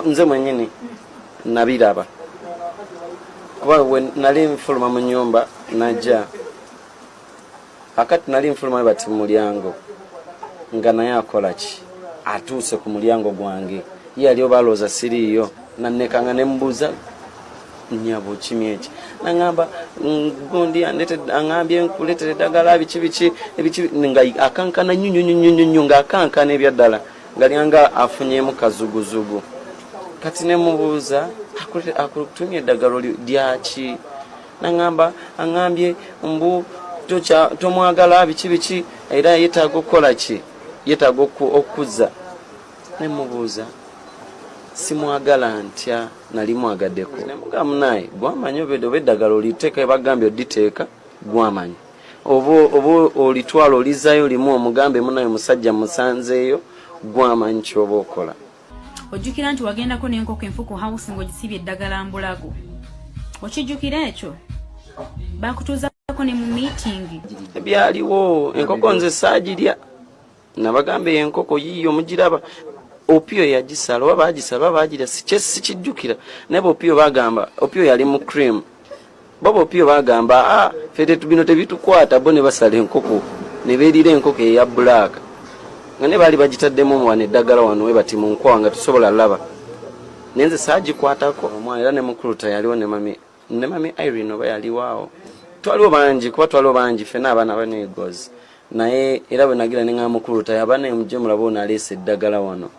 nze mwenyini nabiraba kuba we nali nfuluma mu nyumba najja akati nali nfuluma bati mu mulyango nga naye akola ki atuuse ku mulyango gwange ye aliyo balooza siriiyo nannekanga ne mbuuza nyabo kimyeki nangamba gondi angambye nkuletere eddagala biki nga akankana nyunyunyunyunyu nga akankana ebyaddala nga lyanga afunyeemu kazuguzugu kati ne mubuuza akutumye eddagalo lyaki nangamba angambye mbu tomwagala biki era yeetaaga okukola ki yeetaaga okuzza ne mubuuza simwagala ntya nali mwagaddeko nemugamba naye gwamanyi oba eddagalo oliteeka bagambye oditeeka gwamanyi oba olitwala olizayo limu omugambe munayo musajja musanzeeyo gwamanyi kyoba okola. Ojjukira nti wagendako n'enkoko enfuku house ng'ogisibye eddagala mbulago okijjukira ekyo bakutuuzako ne mu meeting byaliwo enkoko nze saagirya nabagamba enkoko yiiyo mugiraba opio yagisala oba bagisala bagirya sikijjukira naye opio bagamba opio yali mu cream baba opio bagamba fete bino tebitukwata bo ne basala enkoko ne beerira enkoko eya black nga ne baali bagitaddemu wana eddagala wano we bati mu nkwawa nga tusobola laba nenze saagikwatako omwana era ne mukuluta yaliwo ne mami Irene oba yaliwaawo twaliwo bangi kuba twaliwo bangi ffena abaana baneegozi naye era bwe nagira ne nga mukuluta yaba ne mujje mulaba ono aleese eddagala wano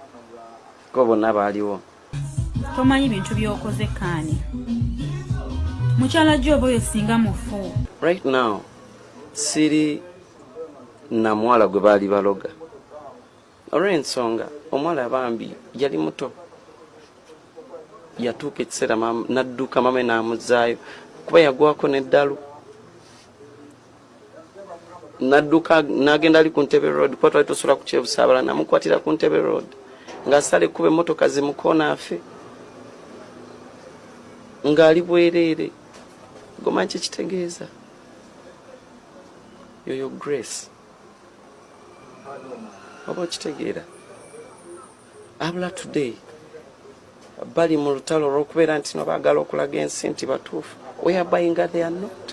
ko bonna baaliwo. Tomanyi bintu by'okoze kaani mukyala gyo oba oyo singa mufu. Right now siri na mwala gwe baali baloga olw'ensonga omuwala bambi yali muto yatuuka ekiseera nadduka mama n'amuzaayo kuba yagwako n'eddalu nadduka n'agenda ali ku Ntebe Road kuba twali tusula ku Kyebusaabala namukwatira ku Ntebe Road ng'asala ekkuba emmotoka zimukoona afe ng'ali bwereere gomanyi kikitegeeza yoyo Grace oba okitegeera abula today bali mu lutalo olw'okubeera nti no baagala okulaga ensi nti batuufu whereby nga they are not.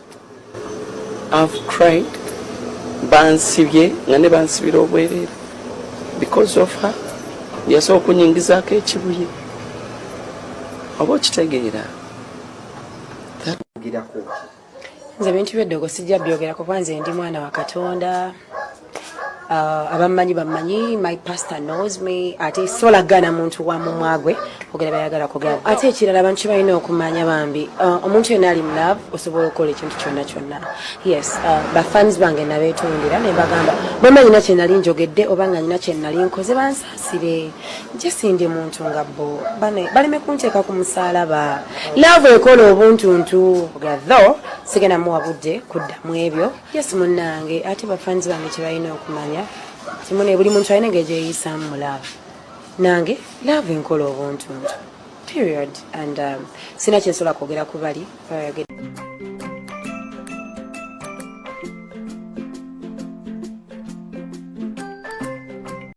I've cried bansibye nga ne bansibira obwereere because of her yasobola okunyingizaako ekibuye oba okitegeera nze bintu by'eddogo sijja byogerako kuba nze ndi mwana wa Katonda. Abamanyi bamanyi, my pastor knows me. Ate solagana muntu wa mumwagwe ogera bayagala kugamba. Ate ekirala abantu balina okumanya bambi omuntu yenna ali mu love osobola okukola ekintu kyonna. Yes, ba fans bange nabeetondera ne bagamba bamanyi na kye nali njogedde oba nga nina kye nali nkoze bansaasire nje sindi muntu nga bo baleme kunteeka ku musaalaba. Love ekola obuntuntu though sigenda muwa budde kuddamu ebyo. Yes munnange ate ba fans bange kye balina okumanya simone buli muntu alina engeri gyeyisaamu mu love nange love enkola obuntuntu period and sina kyensobola kwogera ku bali bayogedde.